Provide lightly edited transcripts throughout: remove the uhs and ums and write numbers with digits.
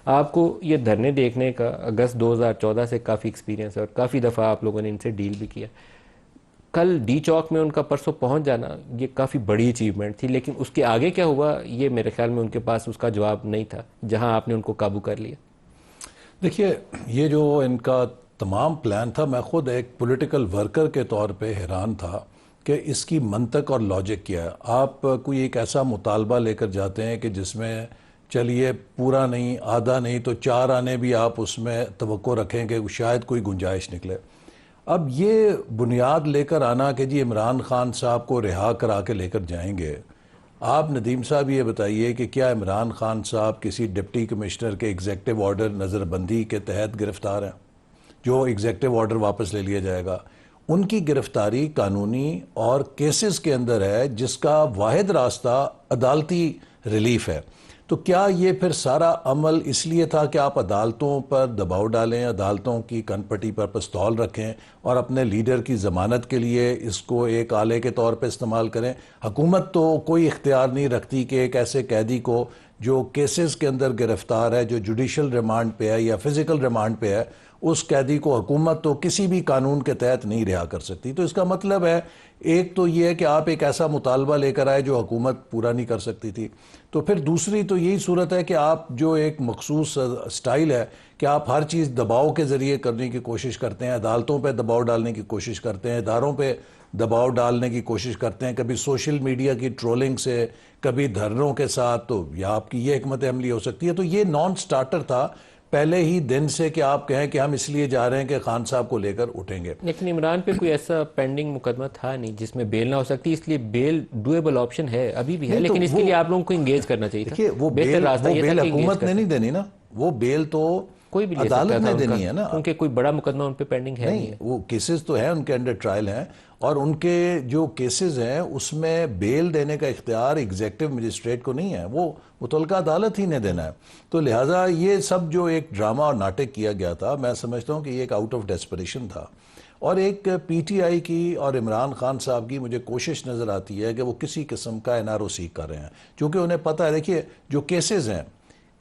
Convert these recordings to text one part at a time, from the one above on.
आपको ये धरने देखने का अगस्त 2014 से काफ़ी एक्सपीरियंस है और काफ़ी दफ़ा आप लोगों ने इनसे डील भी किया। कल डी चौक में उनका परसों पहुंच जाना ये काफ़ी बड़ी अचीवमेंट थी, लेकिन उसके आगे क्या हुआ ये मेरे ख्याल में उनके पास उसका जवाब नहीं था, जहां आपने उनको काबू कर लिया। देखिए, ये जो इनका तमाम प्लान था, मैं खुद एक पॉलिटिकल वर्कर के तौर पे हैरान था कि इसकी मंतक और लॉजिक क्या है। आप कोई एक ऐसा मुतालबा लेकर जाते हैं कि जिसमें चलिए पूरा नहीं, आधा नहीं तो 4 आने भी आप उसमें तवक्को रखें कि शायद कोई गुंजाइश निकले। अब ये बुनियाद लेकर आना कि जी इमरान खान साहब को रिहा करा के लेकर जाएंगे। आप नदीम साहब ये बताइए कि क्या इमरान खान साहब किसी डिप्टी कमिश्नर के एग्जेक्टिव ऑर्डर नज़रबंदी के तहत गिरफ्तार हैं, जो एग्जेक्टिव ऑर्डर वापस ले लिया जाएगा? उनकी गिरफ्तारी कानूनी और केसेस के अंदर है, जिसका वाहिद रास्ता अदालती रिलीफ है। तो क्या ये फिर सारा अमल इसलिए था कि आप अदालतों पर दबाव डालें, अदालतों की कनपटी पर पिस्तौल रखें और अपने लीडर की ज़मानत के लिए इसको एक आले के तौर पर इस्तेमाल करें? हुकूमत तो कोई इख्तियार नहीं रखती कि एक ऐसे कैदी को जो केसेस के अंदर गिरफ्तार है, जो जुडिशल रिमांड पे है या फिज़िकल रिमांड पे है, उस कैदी को हुकूमत तो किसी भी कानून के तहत नहीं रिहा कर सकती। तो इसका मतलब है, एक तो ये है कि आप एक ऐसा मुतालबा लेकर आए जो हुकूमत पूरा नहीं कर सकती थी। तो फिर दूसरी तो यही सूरत है कि आप जो एक मखसूस स्टाइल है कि आप हर चीज़ दबाव के ज़रिए करने की कोशिश करते हैं, अदालतों पर दबाव डालने की कोशिश करते हैं, इदारों पर दबाव डालने की कोशिश करते हैं, कभी सोशल मीडिया की ट्रोलिंग से, कभी धरनों के साथ। तो या आपकी ये हिकमत अमली हो सकती है। तो ये नॉन स्टार्टर था पहले ही दिन से कि आप कहें कि हम इसलिए जा रहे हैं कि खान साहब को लेकर उठेंगे। लेकिन इमरान पे कोई ऐसा पेंडिंग मुकदमा था नहीं जिसमें बेल ना हो सकती, इसलिए बेल डुएबल ऑप्शन है, अभी भी है, लेकिन तो इसके लिए आप लोगों को इंगेज करना चाहिए था। देखिए, बेहतर रास्ता ये था कि हुकूमत ने नहीं देनी ना, वो बेल तो कोई भी ले अदालत सकता था ने उनका, देनी है ना। क्योंकि कोई बड़ा मुकदमा उन पे पेंडिंग है नहीं है। वो केसेस तो हैं, उनके अंडर ट्रायल हैं, और उनके जो केसेस हैं उसमें बेल देने का इख्तियार एग्जेक्टिव मजिस्ट्रेट को नहीं है, वो मुतलका अदालत ही ने देना है। तो लिहाजा ये सब जो एक ड्रामा और नाटक किया गया था, मैं समझता हूँ कि ये एक आउट ऑफ डेस्परेशन था। और एक पीटीआई की और इमरान खान साहब की मुझे कोशिश नज़र आती है कि वो किसी किस्म का एनआरओसी कर रहे हैं, क्योंकि उन्हें पता है, देखिए जो केसेस हैं,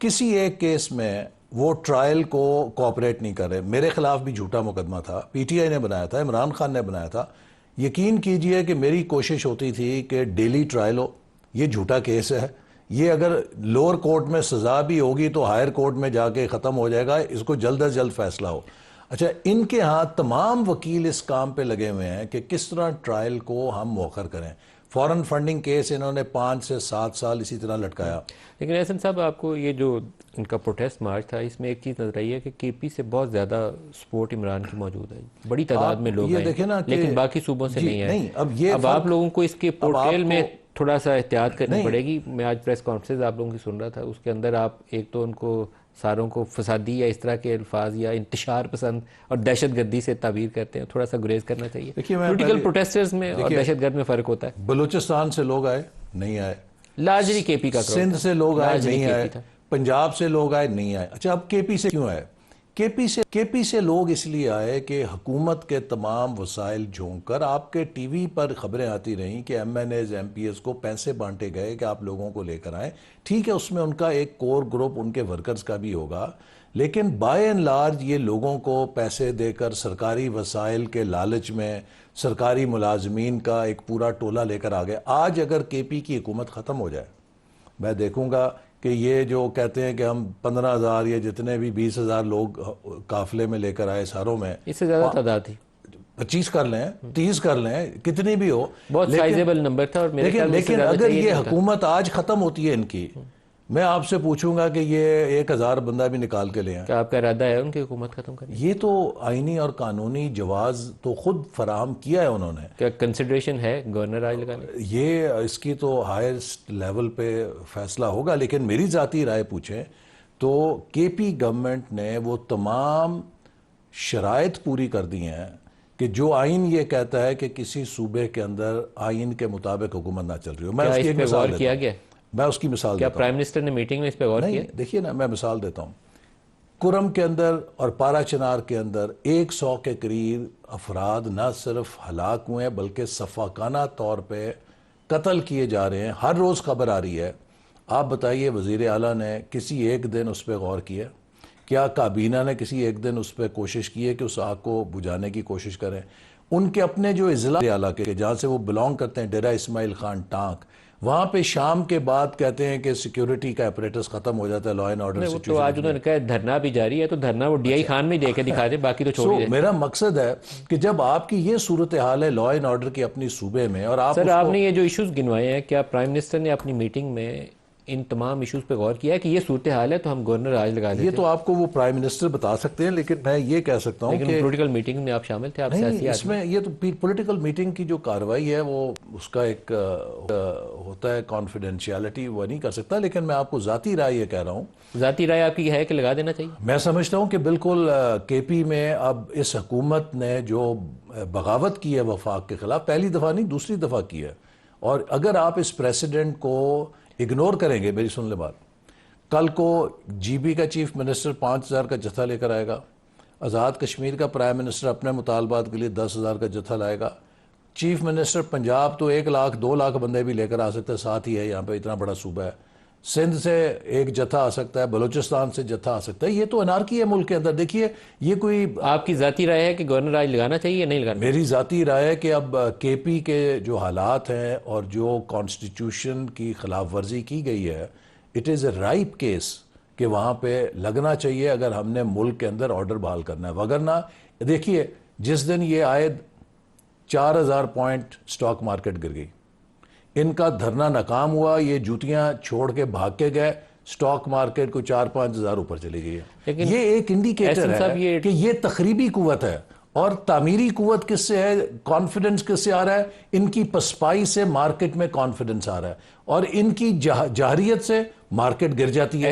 किसी एक केस में वो ट्रायल को कोऑपरेट नहीं कर रहे। मेरे खिलाफ भी झूठा मुकदमा था, पीटीआई ने बनाया था, इमरान खान ने बनाया था। यकीन कीजिए कि मेरी कोशिश होती थी कि डेली ट्रायल हो। ये झूठा केस है, ये अगर लोअर कोर्ट में सज़ा भी होगी तो हायर कोर्ट में जाके ख़त्म हो जाएगा, इसको जल्द अज जल्द फैसला हो। अच्छा, इनके यहाँ तमाम वकील इस काम पे लगे हुए हैं कि किस तरह ट्रायल को हम मौखर करें। फॉरेन फंडिंग केस इन्होंने 5 से 7 साल इसी तरह लटकाया। लेकिन एहसन साहब, आपको ये जो इनका प्रोटेस्ट मार्च था, इसमें एक चीज़ नजर आई है कि केपी से बहुत ज़्यादा सपोर्ट इमरान की मौजूद है, बड़ी तादाद में लोग ये देखें ना, लेकिन बाकी सूबों से नहीं आए। नहीं, अब आप लोगों को इसके पोर्ट्रेल में थोड़ा सा एहतियात करनी पड़ेगी। मैं आज प्रेस कॉन्फ्रेंस आप लोगों की सुन रहा था, उसके अंदर आप एक तो उनको सारों को फसादी या इस तरह के अल्फाज या इंतशार पसंद और दहशत गर्दी से ताबीर करते हैं, थोड़ा सा गुरेज करना चाहिए। पॉलिटिकल प्रोटेस्टर्स में और दहशत गर्द में फ़र्क होता है। बलूचिस्तान से लोग आए, नहीं आए। लार्जली केपी का, सिंध से लोग आए, नहीं आए। पंजाब से लोग आए, नहीं आए। अच्छा, अब केपी से क्यों आए? केपी से लोग इसलिए आए कि हुकूमत के तमाम वसाइल झोंक कर आपके टीवी पर खबरें आती रहीं कि एमएनएज एमपीएस को पैसे बांटे गए कि आप लोगों को लेकर आए। ठीक है, उसमें उनका एक कोर ग्रुप उनके वर्कर्स का भी होगा, लेकिन बाय एंड लार्ज ये लोगों को पैसे देकर सरकारी वसाइल के लालच में सरकारी मुलाजमीन का एक पूरा टोला लेकर आ गए। आज अगर केपी की हुकूमत ख़त्म हो जाए, मैं देखूंगा कि ये जो कहते हैं कि हम 15,000 या जितने भी 20,000 लोग काफिले में लेकर आए सारों में, इससे ज़्यादा तादाद थी, 25 कर लें, 30 कर लें, कितनी भी हो, बहुत साइजेबल नंबर था। और लेकिन अगर ये हुकूमत आज ख़त्म होती है इनकी, मैं आपसे पूछूंगा कि ये 1,000 बंदा भी निकाल के ले आए। क्या आपका इरादा है उनकी हुकूमत खत्म करने? ये तो आईनी और कानूनी जवाज तो खुद फराहम किया है उन्होंने। क्या कंसिडरेशन है गवर्नर राय लगाने? ये इसकी तो हाईएस्ट लेवल पे फैसला होगा, लेकिन मेरी ज़ाती राय पूछें तो केपी गवर्नमेंट ने वो तमाम शराइत पूरी कर दी हैं कि जो आइन ये कहता है कि किसी सूबे के अंदर आइन के मुताबिक हुकूमत ना चल रही हो। मैं उसकी एक मिसाल किया गया, मैं उसकी मिसाल क्या प्राइम मिनिस्टर ने मीटिंग में इस पे गौर किया? देखिए ना, मैं मिसाल देता हूँ। कुरम के अंदर और पारा चिनार के अंदर 100 के करीब अफराद न सिर्फ हलाक हुए हैं बल्कि सफाकाना तौर पे कत्ल किए जा रहे हैं। हर रोज़ खबर आ रही है। आप बताइए, वज़ीर आला ने किसी एक दिन उस पर गौर किया? क्या काबीना ने किसी एक दिन उस पर कोशिश की है कि उस आग को बुझाने की कोशिश करें? उनके अपने जो इजला आला के जहाँ से वो बिलोंग करते हैं, डेरा इस्माइल खान टांक, वहाँ पे शाम के बाद कहते हैं कि सिक्योरिटी का अपरेटस खत्म हो जाता है, लॉ एंड ऑर्डर नहीं, वो तो सिचुएशन। आज उन्होंने कहा धरना भी जारी है, तो धरना वो डीआई खान में ही दे के दिखा दे, बाकी तो छोड़ ही दे। मेरा मकसद है कि जब आपकी ये सूरत हाल है लॉ एंड ऑर्डर की अपनी सूबे में, और आप सर उसको आपने ये जो इश्यूज गिनवाए हैं, क्या प्राइम मिनिस्टर ने अपनी मीटिंग में इन तमाम इश्यूज पे गौर किया है कि ये सूरत हाल है तो हम गवर्नर आज लगा देते ये तो आपको वो प्राइम मिनिस्टर बता सकते हैं, लेकिन मैं ये कह सकता हूँ लेकिन कि पॉलिटिकल मीटिंग में आप शामिल थे, आप नहीं, सियासी आदमी। इसमें ये तो पॉलिटिकल मीटिंग की जो कार्रवाई है वो उसका एक होता है कॉन्फिडेंशियलिटी, वो नहीं कर सकता। लेकिन मैं आपको ज़ाती राय ये कह रहा हूँ, ज़ाती राय आपकी है कि लगा देना चाहिए? मैं समझता हूँ कि बिल्कुल केपी में अब इस हुकूमत ने जो बगावत की है वफाक के खिलाफ, पहली दफ़ा नहीं दूसरी दफ़ा की है, और अगर आप इस प्रेसिडेंट को इग्नोर करेंगे, मेरी सुन ले बात, कल को जीबी का चीफ मिनिस्टर 5,000 का जत्था लेकर आएगा, आज़ाद कश्मीर का प्राइम मिनिस्टर अपने मुतालबात के लिए 10,000 का जत्था लाएगा, चीफ मिनिस्टर पंजाब तो 1 लाख 2 लाख बंदे भी लेकर आ सकते हैं, साथ ही है यहाँ पे इतना बड़ा सूबा है, सिंध से एक जत्था आ सकता है, बलूचिस्तान से जत्था आ सकता है। ये तो अनारकी है मुल्क के अंदर। देखिए, ये कोई आपकी ज़ाती राय है कि गवर्नर आज लगाना चाहिए या नहीं लगाना? मेरी ज़ाती राय है कि अब केपी के जो हालात हैं और जो कॉन्स्टिट्यूशन की खिलाफ वर्जी की गई है, it is a ripe case कि वहाँ पे लगना चाहिए अगर हमने मुल्क के अंदर ऑर्डर बहाल करना है। वगरना देखिए, जिस दिन ये आए 4,000 पॉइंट स्टॉक मार्केट गिर गई, इनका धरना नाकाम हुआ, ये जूतियां छोड़ के भाग के गए, स्टॉक मार्केट को 4-5 हज़ार ऊपर चली गई है। लेकिन ये एक इंडिकेटर है कि ये तखरीबी कुव्वत है। और तामीरी कुव्वत किससे है, कॉन्फिडेंस किससे आ रहा है? इनकी पसपाई से मार्केट में कॉन्फिडेंस आ रहा है, और इनकी जाहरियत से मार्केट गिर जाती है।